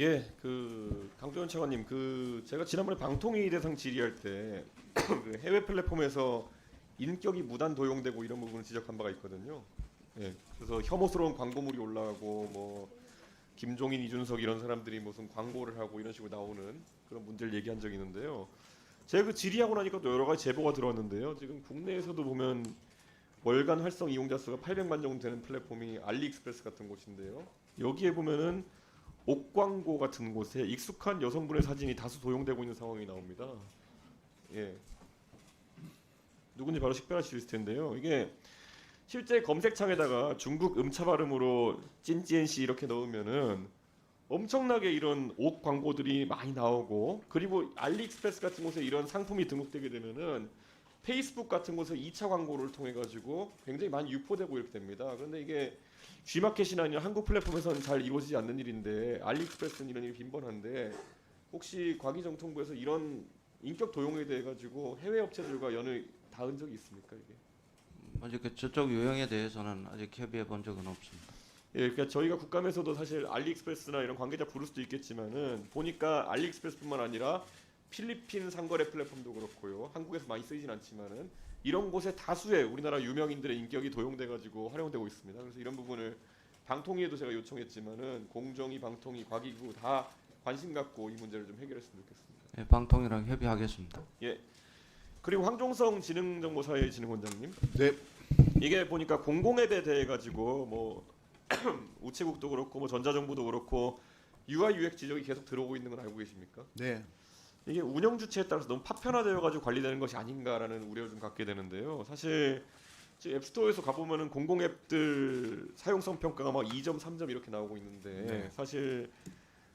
예, 강도현 차관님, 제가 지난번에 방통위 대상 질의할 때 그 해외 플랫폼에서 인격이 무단 도용되고 이런 부분을 지적한 바가 있거든요. 예, 그래서 혐오스러운 광고물이 올라가고 뭐 김종인, 이준석 이런 사람들이 무슨 광고를 하고 이런 식으로 나오는 그런 문제를 얘기한 적이 있는데요. 제가 그 질의하고 나니까 또 여러 가지 제보가 들어왔는데요. 지금 국내에서도 보면 월간 활성 이용자 수가 800만 정도 되는 플랫폼이 알리익스프레스 같은 곳인데요. 여기에 보면은 옷 광고 같은 곳에 익숙한 여성분의 사진이 다수 도용되고 있는 상황이 나옵니다. 예, 누군지 바로 식별할 수 있을 텐데요. 이게 실제 검색창에다가 중국 음차 발음으로 찐찌엔씨 이렇게 넣으면은 엄청나게 이런 옷 광고들이 많이 나오고, 그리고 알리익스프레스 같은 곳에 이런 상품이 등록되게 되면은 페이스북 같은 곳에 2차 광고를 통해 가지고 굉장히 많이 유포되고 이렇게 됩니다. 그런데 이게 G마켓이나 아니면 한국 플랫폼에서는 잘 이루어지지 않는 일인데 알리익스프레스는 이런 일이 빈번한데, 혹시 과기정통부에서 이런 인격 도용에 대해 가지고 해외 업체들과 연을 닿은 적이 있습니까 이게? 아직 저쪽 유형에 대해서는 아직 협의해 본 적은 없습니다. 예, 그러니까 저희가 국감에서도 사실 알리익스프레스나 이런 관계자 부를 수도 있겠지만은 보니까 알리익스프레스뿐만 아니라 필리핀 상거래 플랫폼도 그렇고요. 한국에서 많이 쓰이진 않지만은 이런 곳에 다수의 우리나라 유명인들의 인격이 도용돼 가지고 활용되고 있습니다. 그래서 이런 부분을 방통위에도 제가 요청했지만은 공정위, 방통위, 과기부 다 관심 갖고 이 문제를 좀 해결했으면 좋겠습니다. 예, 방통위랑 협의하겠습니다. 예. 그리고 황종성 지능정보사회진흥원장님. 네. 이게 보니까 공공앱에 대해 가지고 뭐 우체국도 그렇고 뭐 전자정부도 그렇고 UI UX 지적이 계속 들어오고 있는 건 알고 계십니까? 네. 이게 운영 주체에 따라서 너무 파편화되어 가지고 관리되는 것이 아닌가라는 우려를 좀 갖게 되는데요. 사실 지금 앱스토어에서 가보면은 공공앱들 사용성 평가가 막 2점, 3점 이렇게 나오고 있는데, 네. 사실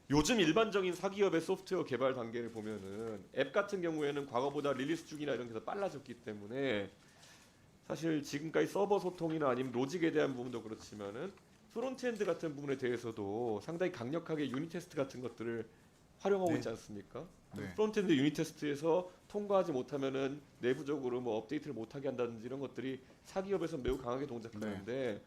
요즘 일반적인 사기업의 소프트웨어 개발 단계를 보면은 앱 같은 경우에는 과거보다 릴리스 주기나 이런 게 더 빨라졌기 때문에 사실 지금까지 서버 소통이나 아니면 로직에 대한 부분도 그렇지만은 프론트엔드 같은 부분에 대해서도 상당히 강력하게 유닛 테스트 같은 것들을 활용하고 네. 있지 않습니까? 네. 프론트엔드 유닛 테스트에서 통과하지 못하면은 내부적으로 뭐 업데이트를 못하게 한다든지 이런 것들이 사기업에서 매우 강하게 동작하는데,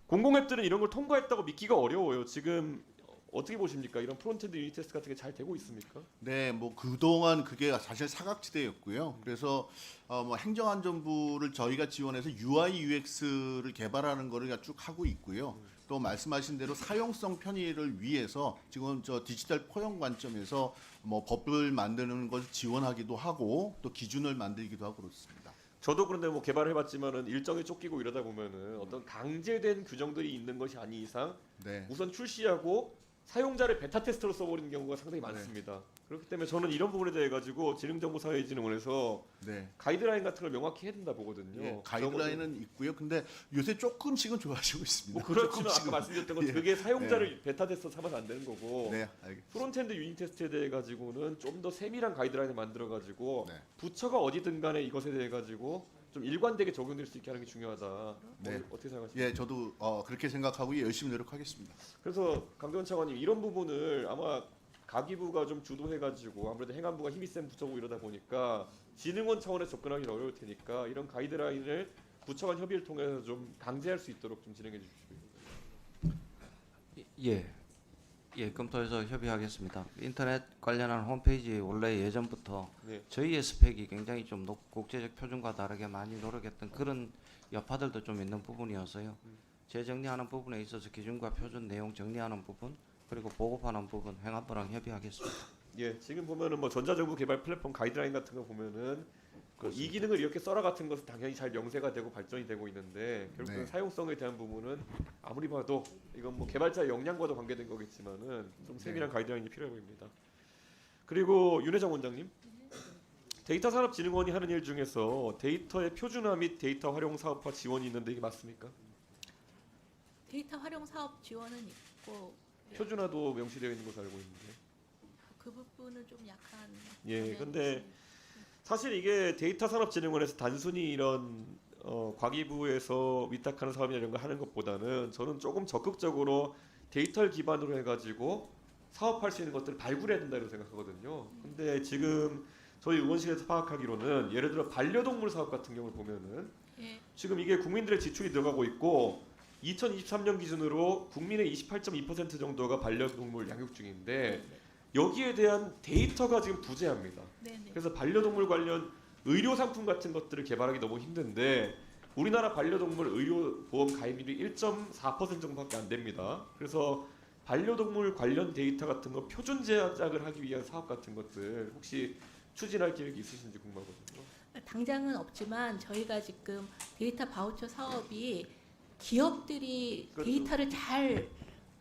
공공앱들은 이런 걸 통과했다고 믿기가 어려워요. 지금 어떻게 보십니까? 이런 프론트엔드 유닛 테스트 같은 게 잘 되고 있습니까? 네, 뭐 그동안 그게 사실 사각지대였고요. 그래서 뭐 행정안전부를 저희가 지원해서 UI UX를 개발하는 거를 쭉 하고 있고요. 또 말씀하신 대로 사용성 편의를 위해서 지금 저 디지털 포용 관점에서 뭐 법을 만드는 걸 지원하기도 하고 또 기준을 만들기도 하고 그렇습니다. 저도 그런데 뭐 개발을 해봤지만은 일정에 쫓기고 이러다 보면은 어떤 강제된 규정들이 있는 것이 아닌 이상 네. 우선 출시하고 사용자를 베타 테스트로 써버리는 경우가 상당히 많습니다. 그렇기 때문에 저는 이런 부분에 대해 가지고 지능정보사회진흥원에서 네. 가이드라인 같은 걸 명확히 해야 된다 보거든요. 예, 가이드라인은 있고요. 근데 요새 조금씩은 좋아지고 있습니다. 뭐 그렇지만 아까 조금씩은. 말씀드렸던 건 예. 그게 사용자를 베타 테스트 삼아서 안 되는 거고, 네, 알겠습니다. 프론트엔드 유닛 테스트에 대해 가지고는 좀 더 세밀한 가이드라인을 만들어 가지고 네. 부처가 어디든 간에 이것에 대해 가지고 좀 일관되게 적용될 수 있게 하는 게 중요하다. 네. 어떻게 생각하십니까? 예, 저도 그렇게 생각하고 열심히 노력하겠습니다. 그래서 강대원 차관님, 이런 부분을 아마 가기부가 좀 주도해가지고 아무래도 행안부가 힘이 센 부처고 이러다 보니까 진흥원 차원에서 접근하기 어려울 테니까 이런 가이드라인을 부처 간 협의를 통해서 좀 강제할 수 있도록 좀 진행해 주십시오. 예, 검토해서 협의하겠습니다. 인터넷 관련한 홈페이지 원래 예전부터 네. 저희의 스펙이 굉장히 좀 국제적 표준과 다르게 많이 노력했던 그런 여파들도 좀 있는 부분이어서요. 재정리하는 부분에 있어서 기준과 표준 내용 정리하는 부분, 그리고 보급하는 부분 행안부랑 협의하겠습니다. 예, 지금 보면은 뭐 전자정부 개발 플랫폼 가이드라인 같은 거 보면은 이 기능을 이렇게 써라 같은 것은 당연히 잘 명세가 되고 발전이 되고 있는데, 결국은 네. 사용성에 대한 부분은 아무리 봐도 이건 뭐 개발자의 역량과도 관계된 거겠지만은 좀 세밀한 가이드라인이 필요해 보입니다. 그리고 윤회장 원장님, 데이터산업진흥원이 하는 일 중에서 데이터의 표준화 및 데이터 활용 사업화 지원이 있는데 이게 맞습니까? 데이터 활용 사업 지원은 있고 표준화도 명시되어 있는 것으로 알고 있는데. 그 부분은 좀 약간 예, 네, 근데 사실 이게 데이터산업진흥원에서 단순히 이런 과기부에서 위탁하는 사업이나 이런 거 하는 것보다는 저는 조금 적극적으로 데이터를 기반으로 해가지고 사업할 수 있는 것들을 발굴해야 된다고 생각하거든요. 근데 지금 저희 의원실에서 파악하기로는 예를 들어 반려동물 사업 같은 경우를 보면은 예, 지금 이게 국민들의 지출이 들어가고 있고 2023년 기준으로 국민의 28.2% 정도가 반려동물 양육 중인데 여기에 대한 데이터가 지금 부재합니다. 네네. 그래서 반려동물 관련 의료 상품 같은 것들을 개발하기 너무 힘든데 우리나라 반려동물 의료 보험 가입률이 1.4% 정도밖에 안 됩니다. 그래서 반려동물 관련 데이터 같은 거 표준 제작을 하기 위한 사업 같은 것들 혹시 추진할 계획이 있으신지 궁금하거든요. 당장은 없지만 저희가 지금 데이터 바우처 사업이 기업들이 그렇죠. 데이터를 잘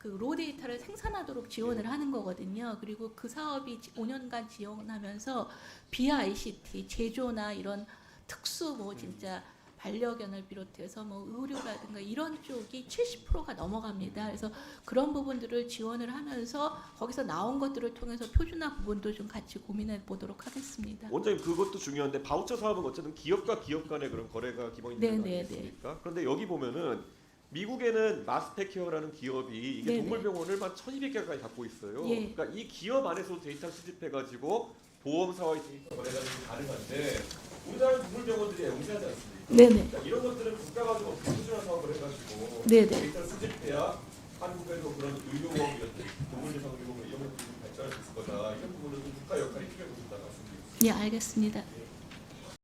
로 데이터를 생산하도록 지원을 하는 거거든요. 그리고 그 사업이 5년간 지원하면서 비아 ICT, 제조나 이런 특수 뭐 진짜 반려견을 비롯해서 뭐 의료라든가 이런 쪽이 70%가 넘어갑니다. 그래서 그런 부분들을 지원을 하면서 거기서 나온 것들을 통해서 표준화 부분도 좀 같이 고민해 보도록 하겠습니다. 원장님 그것도 중요한데 바우처 사업은 어쨌든 기업과 기업 간의 그런 거래가 기본이 되는 거 네네네. 아니겠습니까? 그런데 여기 보면은 미국에는 마스펙케어라는 기업이 이게 네네. 동물병원을 한 1,200개까지 갖고 있어요. 예. 그러니까 이 기업 안에서 데이터 수집해가지고 보험사와의 데이터 거래가 좀 가능한데 우리나라 동물병원들이 용세하지 않습니까? 네네. 그러니까 이런 것들은 국가가 좀 어떻게 표준화 사업을 해가지고 네네. 데이터를 수집해야 한국에도 그런 의료보험이라든지 동물예방 의료보험 이런 것들이 좀 발전할 수 있을 거다. 이런 부분은 좀 국가 역할이 필요해 보인다 말씀드립니다. 예, 알겠습니다. 예.